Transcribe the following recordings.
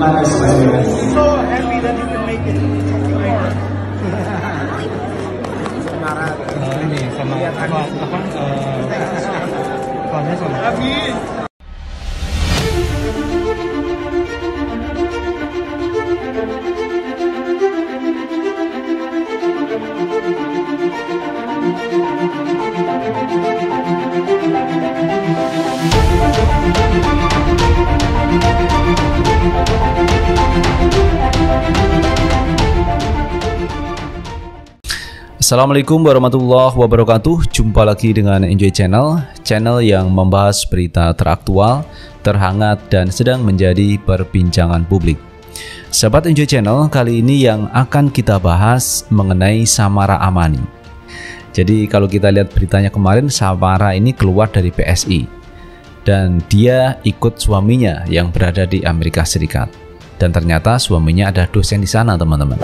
So happy that you can make it. Ini sama apa Happy. Assalamualaikum warahmatullahi wabarakatuh. Jumpa lagi dengan Enjoy Channel, channel yang membahas berita teraktual, terhangat, dan sedang menjadi perbincangan publik. Sahabat Enjoy Channel, kali ini yang akan kita bahas mengenai Samara Amani. Jadi kalau kita lihat beritanya kemarin, Samara ini keluar dari PSI dan dia ikut suaminya yang berada di Amerika Serikat. Dan ternyata suaminya ada dosen di sana, teman-teman.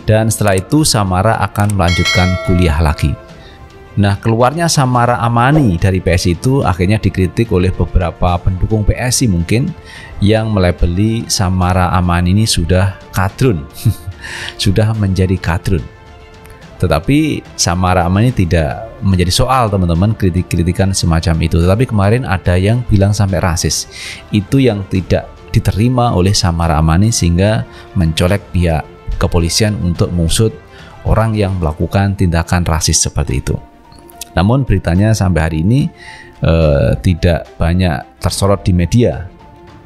Dan setelah itu Samara akan melanjutkan kuliah lagi. Nah, keluarnya Samara Amani dari PSI itu akhirnya dikritik oleh beberapa pendukung PSI mungkin yang melabeli Samara Amani ini sudah kadrun. Sudah menjadi kadrun. Tetapi Samara Amani tidak menjadi soal, teman-teman, kritik-kritikan semacam itu. Tetapi kemarin ada yang bilang sampai rasis. Itu yang tidak diterima oleh Samara Amani sehingga mencolek pihak kepolisian untuk mengusut orang yang melakukan tindakan rasis seperti itu. Namun beritanya sampai hari ini tidak banyak tersorot di media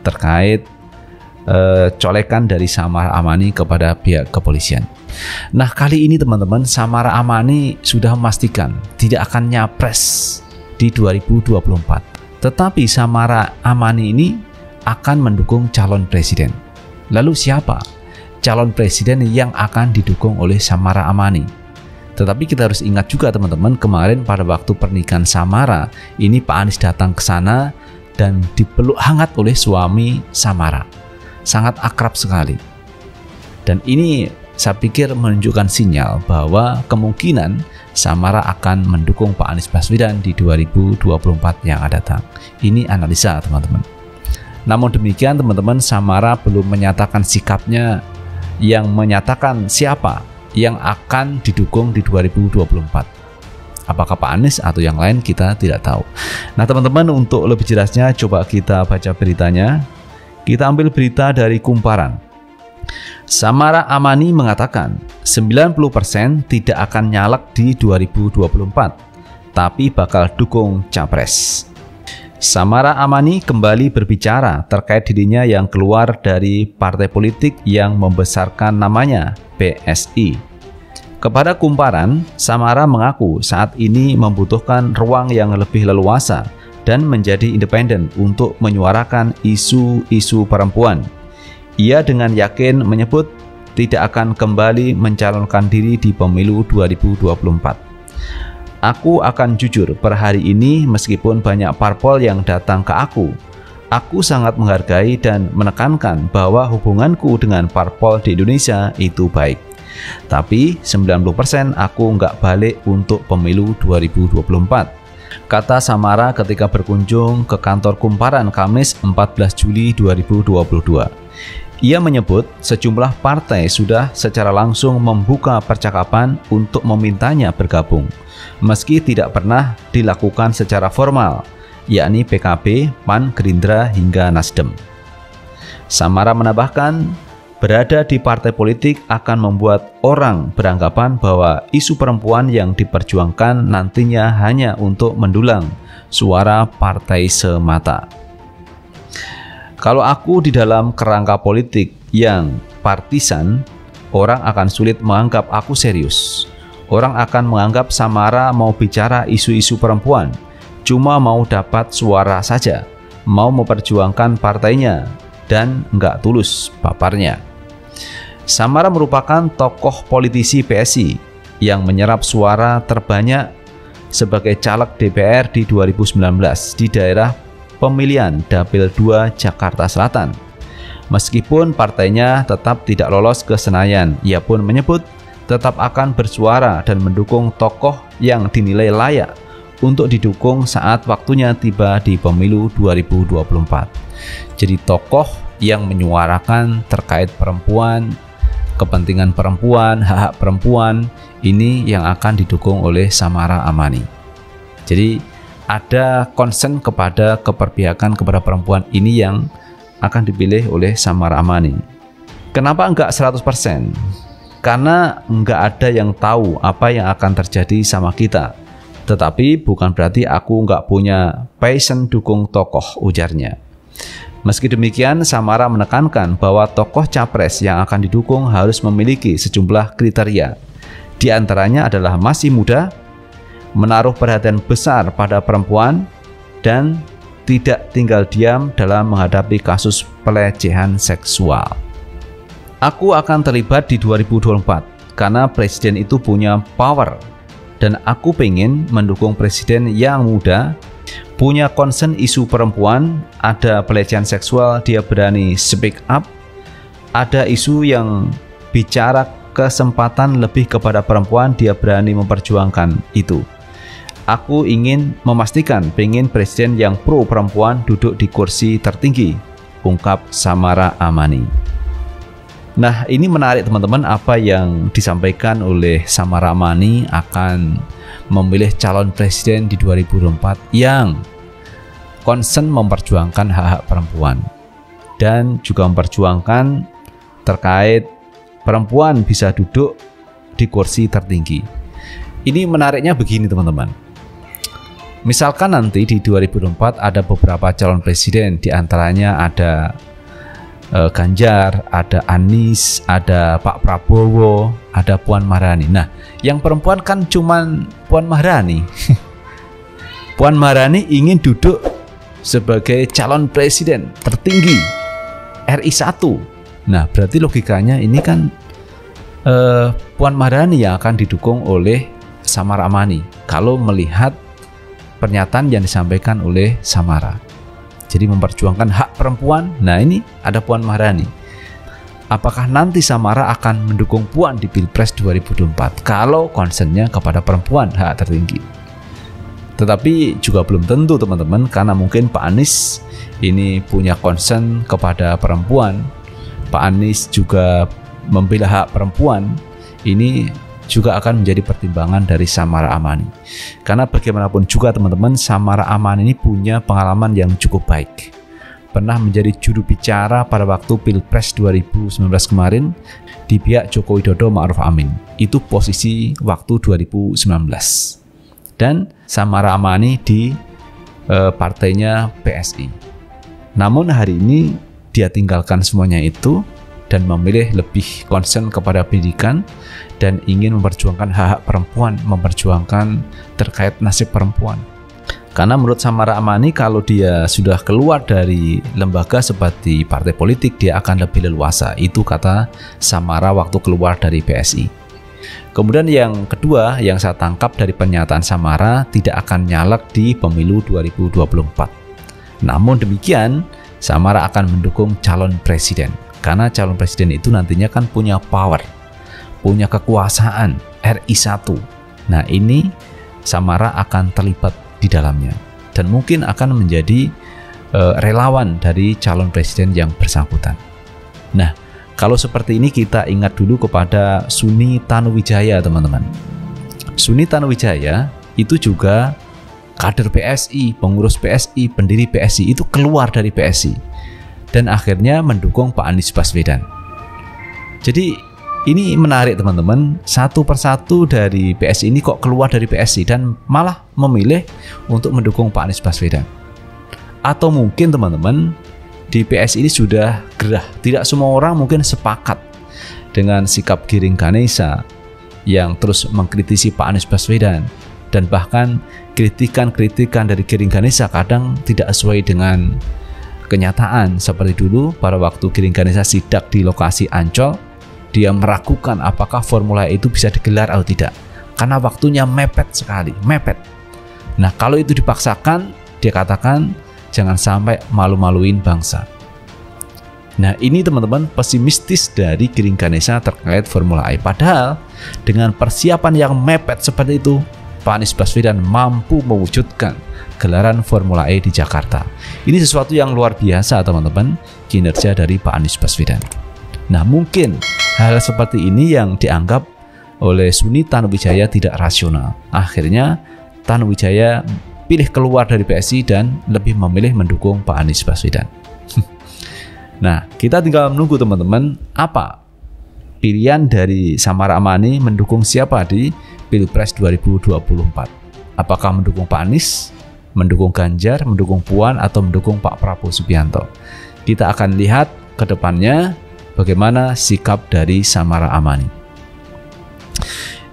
terkait colekan dari Samara Amani kepada pihak kepolisian. Nah, kali ini teman-teman, Samara Amani sudah memastikan tidak akan nyapres di 2024. Tetapi Samara Amani ini akan mendukung calon presiden. Lalu siapa calon presiden yang akan didukung oleh Samara Amani? Tetapi kita harus ingat juga, teman-teman, kemarin pada waktu pernikahan Samara ini Pak Anies datang ke sana dan dipeluk hangat oleh suami Samara. Sangat akrab sekali. Dan ini saya pikir menunjukkan sinyal bahwa kemungkinan Samara akan mendukung Pak Anies Baswedan di 2024 yang akan datang. Ini analisa, teman-teman. Namun demikian, teman-teman, Samara belum menyatakan sikapnya yang menyatakan siapa yang akan didukung di 2024. Apakah Pak Anies atau yang lain, kita tidak tahu. Nah, teman-teman, untuk lebih jelasnya coba kita baca beritanya. Kita ambil berita dari Kumparan. Samara Amani mengatakan 90% tidak akan nyalek di 2024, tapi bakal dukung capres. Samara Amani kembali berbicara terkait dirinya yang keluar dari partai politik yang membesarkan namanya, PSI. Kepada Kumparan, Samara mengaku saat ini membutuhkan ruang yang lebih leluasa dan menjadi independen untuk menyuarakan isu-isu perempuan. Ia dengan yakin menyebut tidak akan kembali mencalonkan diri di pemilu 2024. Aku akan jujur per hari ini, meskipun banyak parpol yang datang ke aku sangat menghargai dan menekankan bahwa hubunganku dengan parpol di Indonesia itu baik. Tapi 90% aku nggak balik untuk pemilu 2024, kata Samara ketika berkunjung ke kantor Kumparan Kamis 14 Juli 2022. Ia menyebut sejumlah partai sudah secara langsung membuka percakapan untuk memintanya bergabung, meski tidak pernah dilakukan secara formal, yakni PKB, PAN, Gerindra, hingga Nasdem. Samara menambahkan, berada di partai politik akan membuat orang beranggapan bahwa isu perempuan yang diperjuangkan nantinya hanya untuk mendulang suara partai semata. Kalau aku di dalam kerangka politik yang partisan, orang akan sulit menganggap aku serius. Orang akan menganggap Samara mau bicara isu-isu perempuan, cuma mau dapat suara saja, mau memperjuangkan partainya, dan nggak tulus paparnya. Samara merupakan tokoh politisi PSI yang menyerap suara terbanyak sebagai caleg DPR di 2019 di daerah pemilihan Dapil 2 Jakarta Selatan. Meskipun partainya tetap tidak lolos ke Senayan, ia pun menyebut tetap akan bersuara dan mendukung tokoh yang dinilai layak untuk didukung saat waktunya tiba di pemilu 2024. Jadi tokoh yang menyuarakan terkait perempuan, kepentingan perempuan, hak-hak perempuan, ini yang akan didukung oleh Samara Amani. Jadi ada concern kepada keberpihakan kepada perempuan ini yang akan dipilih oleh Samara Amani. Kenapa enggak 100%? Karena enggak ada yang tahu apa yang akan terjadi sama kita. Tetapi bukan berarti aku enggak punya passion dukung tokoh, ujarnya. Meski demikian, Samara menekankan bahwa tokoh capres yang akan didukung harus memiliki sejumlah kriteria. Di antaranya adalah masih muda, menaruh perhatian besar pada perempuan, dan tidak tinggal diam dalam menghadapi kasus pelecehan seksual. Aku akan terlibat di 2024 karena presiden itu punya power, dan aku pengen mendukung presiden yang muda, punya concern isu perempuan, ada pelecehan seksual dia berani speak up, ada isu yang bicara kesempatan lebih kepada perempuan dia berani memperjuangkan itu. Aku ingin memastikan pengen presiden yang pro perempuan duduk di kursi tertinggi, ungkap Samara Amani. Nah, ini menarik teman-teman, apa yang disampaikan oleh Samara Amani akan memilih calon presiden di 2024 yang concern memperjuangkan hak-hak perempuan dan juga memperjuangkan terkait perempuan bisa duduk di kursi tertinggi. Ini menariknya begini teman-teman. Misalkan nanti di 2024 ada beberapa calon presiden, diantaranya ada Ganjar, ada Anies, ada Pak Prabowo, ada Puan Maharani. Nah, yang perempuan kan cuman Puan Maharani. Puan Maharani ingin duduk sebagai calon presiden tertinggi RI 1. Nah, berarti logikanya ini kan Puan Maharani yang akan didukung oleh Samara Amani kalau melihat pernyataan yang disampaikan oleh Samara. Jadi memperjuangkan hak perempuan. Nah, ini ada Puan Maharani. Apakah nanti Samara akan mendukung Puan di Pilpres 2024 kalau concernnya kepada perempuan, hak tertinggi? Tetapi juga belum tentu teman-teman, karena mungkin Pak Anies ini punya concern kepada perempuan. Pak Anies juga membela hak perempuan. Ini juga akan menjadi pertimbangan dari Samara Amani. Karena bagaimanapun juga teman-teman, Samara Amani ini punya pengalaman yang cukup baik. Pernah menjadi juru bicara pada waktu Pilpres 2019 kemarin di pihak Joko Widodo Ma'ruf Amin. Itu posisi waktu 2019. Dan Samara Amani di partainya PSI. Namun hari ini dia tinggalkan semuanya itu dan memilih lebih concern kepada pendidikan dan ingin memperjuangkan hak-hak perempuan, memperjuangkan terkait nasib perempuan. Karena menurut Samara Amani, kalau dia sudah keluar dari lembaga seperti partai politik, dia akan lebih leluasa. Itu kata Samara waktu keluar dari PSI. Kemudian yang kedua yang saya tangkap dari pernyataan Samara, tidak akan nyalek di pemilu 2024. Namun demikian, Samara akan mendukung calon presiden. Karena calon presiden itu nantinya kan punya power, punya kekuasaan RI 1. Nah, ini Samara akan terlibat di dalamnya dan mungkin akan menjadi relawan dari calon presiden yang bersangkutan. Nah, kalau seperti ini kita ingat dulu kepada Suni Tanuwijaya teman-teman. Suni Tanuwijaya itu juga kader PSI, pengurus PSI, pendiri PSI, itu keluar dari PSI dan akhirnya mendukung Pak Anies Baswedan. Jadi ini menarik teman-teman, satu persatu dari PSI ini kok keluar dari PSI dan malah memilih untuk mendukung Pak Anies Baswedan. Atau mungkin teman-teman di PSI ini sudah gerah, tidak semua orang mungkin sepakat dengan sikap Giring Ganesa yang terus mengkritisi Pak Anies Baswedan, dan bahkan kritikan-kritikan dari Giring Ganesa kadang tidak sesuai dengan kenyataan. Seperti dulu pada waktu Giring Ganesa sidak di lokasi Ancol, dia meragukan apakah Formula E itu bisa digelar atau tidak karena waktunya mepet sekali, mepet. Nah, kalau itu dipaksakan, dia katakan jangan sampai malu-maluin bangsa. Nah, ini teman-teman pesimistis dari Giring Ganesa terkait Formula E. Padahal dengan persiapan yang mepet seperti itu, Pak Anies Baswedan mampu mewujudkan gelaran Formula E di Jakarta. Ini sesuatu yang luar biasa teman-teman, kinerja dari Pak Anies Baswedan. Nah, mungkin hal seperti ini yang dianggap oleh Suni Tanuwijaya tidak rasional. Akhirnya Tanuwijaya pilih keluar dari PSI dan lebih memilih mendukung Pak Anies Baswedan. Nah, kita tinggal menunggu teman-teman, apa pilihan dari Samara Amani mendukung siapa di Pilpres 2024. Apakah mendukung Pak Anies, mendukung Ganjar, mendukung Puan, atau mendukung Pak Prabowo Subianto. Kita akan lihat ke depannya bagaimana sikap dari Samara Amani.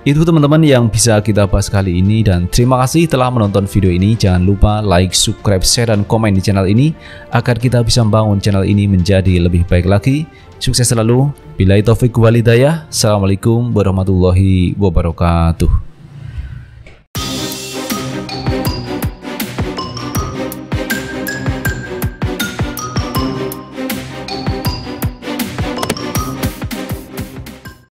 Itu teman-teman yang bisa kita bahas kali ini, dan terima kasih telah menonton video ini. Jangan lupa like, subscribe, share, dan komen di channel ini agar kita bisa membangun channel ini menjadi lebih baik lagi. Sukses selalu. Billahi taufik wal hidayah. Assalamualaikum warahmatullahi wabarakatuh.